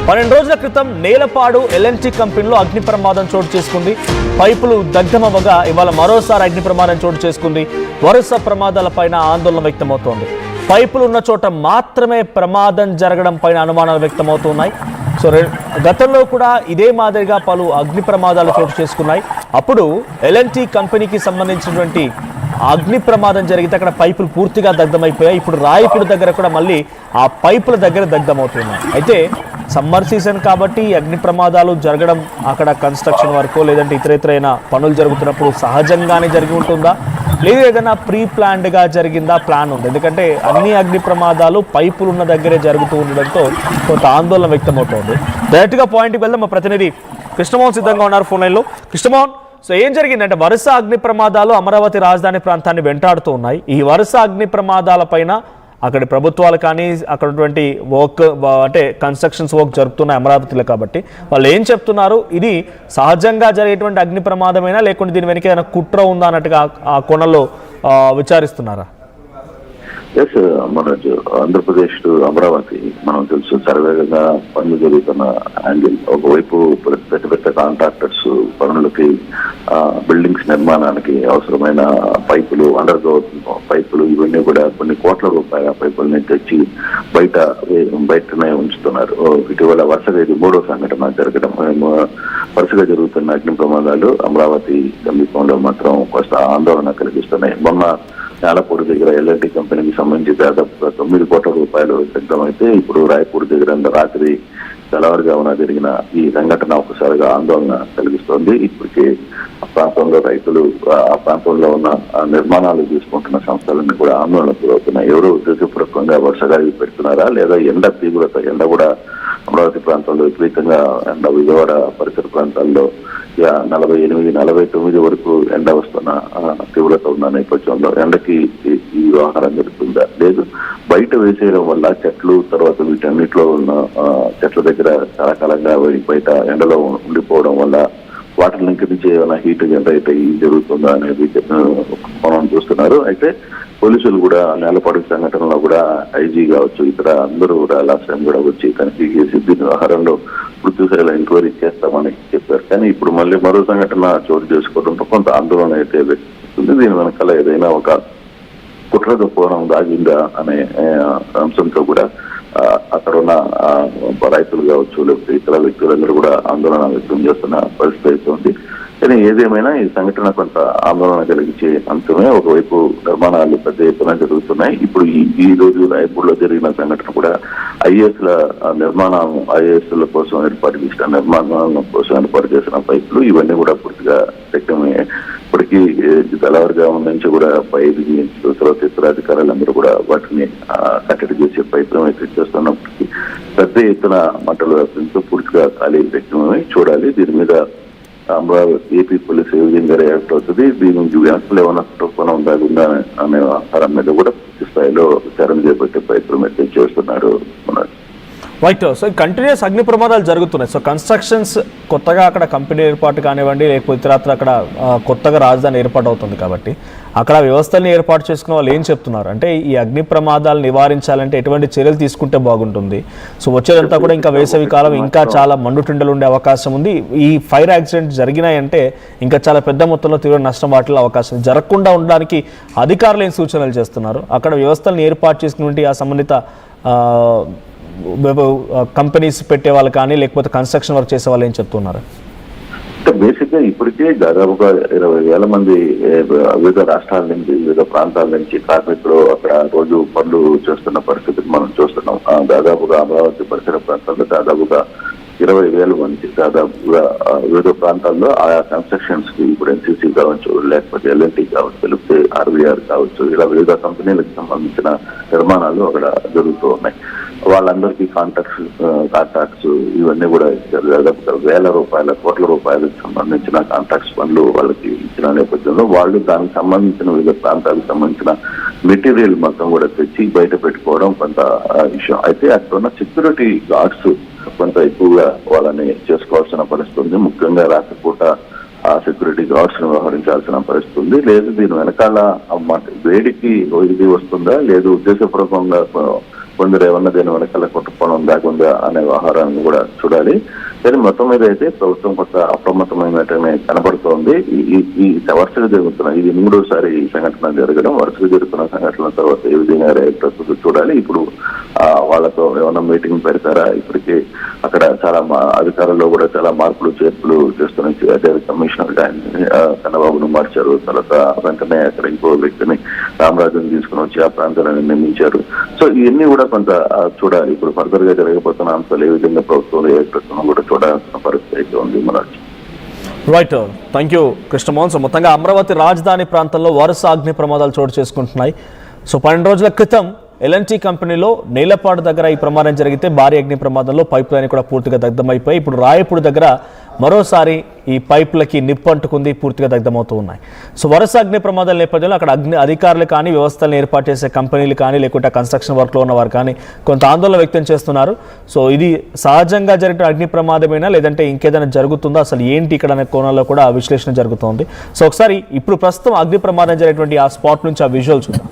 12 రోజుల క్రితం నేలపాడు ఎల్ఎన్టీ కంపెనీలో అగ్ని ప్రమాదం చోటు చేసుకుంది. పైపులు దగ్ధమవగా ఇవాళ మరోసారి అగ్ని ప్రమాదం చోటు చేసుకుంది. వరుస ప్రమాదాలపైన ఆందోళన వ్యక్తమవుతోంది. పైపులు ఉన్న చోట మాత్రమే ప్రమాదం జరగడం పైన అనుమానాలు వ్యక్తమవుతున్నాయి. సో గతంలో కూడా ఇదే మాదిరిగా పలు అగ్ని ప్రమాదాలు చోటు చేసుకున్నాయి. అప్పుడు ఎల్ఎన్టీ కంపెనీకి సంబంధించినటువంటి అగ్ని ప్రమాదం జరిగితే అక్కడ పైపులు పూర్తిగా దగ్ధమైపోయాయి. ఇప్పుడు రాయపూడి దగ్గర కూడా మళ్ళీ ఆ పైపుల దగ్గర దగ్ధమవుతున్నాయి. అయితే సమ్మర్ సీజన్ కాబట్టి అగ్ని ప్రమాదాలు జరగడం అక్కడ కన్స్ట్రక్షన్ వర్క్ లేదంటే ఇతరైన పనులు జరుగుతున్నప్పుడు సహజంగానే జరిగి ఉంటుందా, లేదు ఏదైనా ప్రీ ప్లాన్డ్గా జరిగిందా, ప్లాన్ ఉంది? ఎందుకంటే అన్ని అగ్ని ప్రమాదాలు పైపులు ఉన్న దగ్గరే జరుగుతూ ఉండడంతో కొంత ఆందోళన వ్యక్తమవుతోంది. డైరెక్ట్గా పాయింట్కి వెళ్దాం. మా ప్రతినిధి కృష్ణమోహన్ సిద్ధంగా ఉన్నారు ఫోన్ లైన్లో. కృష్ణమోహన్, సో ఏం జరిగిందంటే వరుస అగ్ని ప్రమాదాలు అమరావతి రాజధాని ప్రాంతాన్ని వెంటాడుతూ ఉన్నాయి. ఈ వరుస అగ్ని ప్రమాదాలపైన అక్కడి ప్రభుత్వాలు కానీ అక్కడటువంటి వర్క్ అంటే కన్స్ట్రక్షన్స్ వర్క్ జరుపుతున్నాయి అమరావతిలో కాబట్టి వాళ్ళు ఏం చెప్తున్నారు? ఇది సహజంగా జరిగేటువంటి అగ్ని ప్రమాదమైనా లేకుంటే దీని వెనక ఏదైనా కుట్ర ఉందా అన్నట్టుగా ఆ కోణంలో విచారిస్తున్నారా? ఎస్ మనోజ్, ఆంధ్రప్రదేశ్ అమరావతి మనం తెలుసు సర్వేగా పనులు జరుగుతున్న యాంగిల్. ఒకవైపు పెద్ద పెద్ద కాంట్రాక్టర్స్ పనులకి బిల్డింగ్స్ నిర్మాణానికి అవసరమైన పైపులు, అండర్ గ్రౌండ్ పైపులు, ఇవన్నీ కూడా కొన్ని కోట్ల రూపాయల పైపుల్ని తెచ్చి బయటనే ఉంచుతున్నారు. ఇటీవల వరుసగా ఇది 3వ సంఘటన జరగడం. వరుసగా జరుగుతున్న అగ్ని ప్రమాదాలు అమరావతి సమీపంలో మాత్రం కొంత ఆందోళన కలిగిస్తున్నాయి. మొన్న నేలపూడి దగ్గర ఎల్ఎన్టీ కంపెనీకి సంబంధించి దాదాపుగా 9 కోట్ల రూపాయలు సిద్ధమైతే ఇప్పుడు రాయపూడి దగ్గర రాత్రి తెల్లవారుజామున జరిగిన ఈ సంఘటన ఒకసారిగా ఆందోళన కలిగిస్తోంది. ఇప్పటికే ఆ ప్రాంతంలో రైతులు, ఆ ప్రాంతంలో ఉన్న నిర్మాణాలు తీసుకుంటున్న సంస్థలన్నీ కూడా ఆందోళనకు గురవుతున్నాయి. ఎవరు ఉద్దేశపూర్వకంగా వరుసగా పెడుతున్నారా లేదా ఎండ తీవ్రత, ఎండ కూడా అమరావతి ప్రాంతంలో విపరీతంగా ఎండ, విజయవాడ పరిసర ప్రాంతాల్లో 48, 49 వరకు ఎండ వస్తున్న తీవ్రత ఉన్న నేపథ్యంలో ఎండకి ఈ వ్యవహారం జరుగుతుందా, లేదు బయట వేసేయడం వల్ల చెట్లు, తర్వాత వీటన్నిటిలో ఉన్న చెట్ల దగ్గర చాలా కాలంగా బయట ఎండలో ఉండిపోవడం వల్ల వాటర్ లింక్ నుంచి ఏమైనా హీట్ జనరేట్ అయ్యి జరుగుతుందా అనేది మనం చూస్తున్నారు. అయితే పోలీసులు కూడా నేలపాడు సంఘటనలో కూడా ఐజీ కావచ్చు, ఇతర అందరూ కూడా లాస్ట్ టైం కూడా వచ్చి తనిఖీ చేసి దీని వ్యవహారంలో పూర్తి స్థాయిలో ఎంక్వైరీ చేస్తామని చెప్పారు. కానీ ఇప్పుడు మళ్ళీ మరో సంఘటన చోటు చేసుకోవడంతో కొంత ఆందోళన అయితే వ్యక్తమవుతుంది. దీని వెనకాల ఏదైనా ఒక కుట్రతో కోణం దాగిందా అనే అంశంతో కూడా అక్కడ ఉన్న రైతులు కావచ్చు, లేకపోతే ఇతర వ్యక్తులందరూ కూడా ఆందోళన వ్యక్తం చేస్తున్న పరిస్థితి అయితే ఉంది. కానీ ఏదేమైనా ఈ సంఘటన కొంత ఆందోళన కలిగించే అంశమే. ఒకవైపు నిర్మాణాలు పెద్ద ఎత్తున జరుగుతున్నాయి. ఇప్పుడు ఈ రోజు రాయపూర్లో జరిగిన సంఘటన కూడా ఐఏఎస్ల నిర్మాణం, ఐఏఎస్ల కోసం ఏర్పాటు చేసిన నిర్మాణం కోసం ఏర్పాటు చేసిన పైపులు ఇవన్నీ కూడా పూర్తిగా శక్తమే. ఇప్పటికీ తెల్లవారుజామున నుంచి కూడా పైకి తర్వాత ఇతర అధికారులందరూ కూడా వాటిని కట్టడి చేసే ప్రయత్నం అయితే చేస్తున్నప్పటికీ పెద్ద ఎత్తున మంటలు వ్యాప్తితో పూర్తిగా ఖాళీ వ్యక్తమై చూడాలి. దీని మీద అమరావతి ఏపీ పోలీస్ ఏ విధంగా రియాక్ట్ అవుతుంది, దీని నుంచి వెనక్కి ఏమైనా కుటుంబం ఉందా అనే ఆహారం మీద కూడా పూర్తి స్థాయిలో విచారణ చేపట్టే ప్రయత్నం అయితే చేస్తున్నారు. రైట్. సో కంటిన్యూస్ అగ్ని ప్రమాదాలు జరుగుతున్నాయి. సో కన్స్ట్రక్షన్స్ కొత్తగా అక్కడ కంపెనీ ఏర్పాటు కానివ్వండి, లేకపోతే ఇతరత్ర అక్కడ కొత్తగా రాజధాని ఏర్పాటు అవుతుంది కాబట్టి అక్కడ వ్యవస్థల్ని ఏర్పాటు చేసుకున్న వాళ్ళు ఏం చెప్తున్నారు అంటే ఈ అగ్ని ప్రమాదాలు నివారించాలంటే ఎటువంటి చర్యలు తీసుకుంటే బాగుంటుంది? సో వచ్చేదంతా కూడా ఇంకా వేసవి కాలం, ఇంకా చాలా మండుటెండలు ఉండే అవకాశం ఉంది. ఈ ఫైర్ యాక్సిడెంట్ జరిగినాయంటే ఇంకా చాలా పెద్ద మొత్తంలో తీవ్ర నష్టం వాటిలో అవకాశం జరగకుండా ఉండడానికి అధికారులు ఏం సూచనలు చేస్తున్నారు? అక్కడ వ్యవస్థలను ఏర్పాటు చేసుకున్నటువంటి ఆ సంబంధిత కంపెనీస్ పెట్టే వాళ్ళు కానీ లేకపోతే కన్స్ట్రక్షన్ వర్క్ చేసే వాళ్ళు ఏం చెప్తున్నారు? బేసిక్ గా ఇప్పటికే దాదాపుగా 20,000 మంది వివిధ రాష్ట్రాల నుంచి, వివిధ ప్రాంతాల నుంచి కార్మికులు అక్కడ రోజు పనులు చేస్తున్న పరిస్థితిని మనం చూస్తున్నాం. దాదాపుగా అమరావతి పరిసర ప్రాంతాల్లో దాదాపుగా 20,000 మంది దాదాపుగా వివిధ ప్రాంతాల్లో ఆయా కన్స్ట్రక్షన్స్ కి ఇప్పుడు ఎన్సీసీ కావచ్చు, లేకపోతే ఎల్ఎన్టీ కావచ్చు, లేకపోతే ఆర్వీఆర్ కావచ్చు, ఇలా వివిధ కంపెనీలకు సంబంధించిన నిర్మాణాలు అక్కడ జరుగుతూ ఉన్నాయి. వాళ్ళందరికీ కాంట్రాక్ట్స్ ఇవన్నీ కూడా దాదాపుగా 1,000 రూపాయల, కోట్ల రూపాయలకు సంబంధించిన కాంట్రాక్ట్స్ పనులు వాళ్ళకి ఇచ్చిన నేపథ్యంలో వాళ్ళు దానికి సంబంధించిన వివిధ ప్రాంతాలకు సంబంధించిన మెటీరియల్ మొత్తం కూడా తెచ్చి బయట పెట్టుకోవడం కొంత విషయం. అయితే అక్కడ ఉన్న సెక్యూరిటీ గార్డ్స్ కొంత ఎక్కువగా వాళ్ళని చేసుకోవాల్సిన పరిస్థితి ఉంది. ముఖ్యంగా రాత్రిపూట ఆ సెక్యూరిటీ గార్డ్స్ ను వ్యవహరించాల్సిన పరిస్థితి ఉంది. లేదు దీని వెనకాల వేడికి ఇది వస్తుందా, లేదు ఉద్దేశపూర్వకంగా కొందరు ఏమన్నా దేని వెనకాల కుట్రకోణం దాగుందా అనే వ్యవహారాన్ని కూడా చూడాలి. కానీ మొత్తం మీద అయితే ప్రభుత్వం కొంత అప్రమత్తమైనట్టుగానే కనబడుతోంది. ఈ వరుసగా జరుగుతున్న ఇది 3వసారి ఈ సంఘటన జరగడం, వరుసగా జరుగుతున్న సంఘటనల తర్వాత ఏ విధంగా రియాక్ట్ అవుతుందో చూడాలి. ఇప్పుడు వాళ్ళతో ఏమైనా మీటింగ్ పెడతారా? ఇప్పటికే అక్కడ చాలా అధికారుల్లో కూడా చాలా మార్పులు చేర్పులు చేస్తున్న అదే కమిషనర్ కన్నబాబును మార్చారు. తర్వాత వెంటనే అక్కడ ఇంకో వ్యక్తిని రామరాజుని తీసుకుని వచ్చి ఆ ప్రాంతాలను నియమించారు. సో ఇవన్నీ కూడా కొంత చూడాలి. ఇప్పుడు ఫర్దర్ గా జరగబోతున్న అంశాలు ఏ విధంగా ప్రభుత్వం రియాక్ట్ అవుతుందో కూడా చూడాల్సిన పరిస్థితి అయితే ఉంది మనకి. Right, thank you Krishnamohan. So మొత్తంగా అమరావతి రాజధాని ప్రాంతంలో వరుస అగ్ని ప్రమాదాలు చోటు చేసుకుంటున్నాయి. సో 12 రోజుల క్రితం ఎల్ఎన్టీ కంపెనీలో నేలపాడు దగ్గర ఈ ప్రమాదం జరిగితే భారీ అగ్ని ప్రమాదంలో పైప్ లైన్ కూడా పూర్తిగా దగ్ధమైపోయి ఇప్పుడు రాయపూడి దగ్గర మరోసారి ఈ పైపులకి నిప్పు అంటుకుంది, పూర్తిగా దగ్ధమవుతూ ఉన్నాయి. సో వరుస అగ్ని ప్రమాదాల నేపథ్యంలో అక్కడ అధికారులు కానీ, వ్యవస్థలను ఏర్పాటు చేసే కంపెనీలు కానీ, లేకుంటే కన్స్ట్రక్షన్ వర్క్లో ఉన్నవారు కానీ కొంత ఆందోళన వ్యక్తం చేస్తున్నారు. సో ఇది సహజంగా జరిగిన అగ్ని ప్రమాదమేనా లేదంటే ఇంకేదైనా జరుగుతుందో, అసలు ఏంటి ఇక్కడ అనే కోణంలో కూడా విశ్లేషణ జరుగుతోంది. సో ఒకసారి ఇప్పుడు ప్రస్తుతం అగ్ని ప్రమాదం జరిగినటువంటి ఆ స్పాట్ నుంచి ఆ విజువల్ చూద్దాం.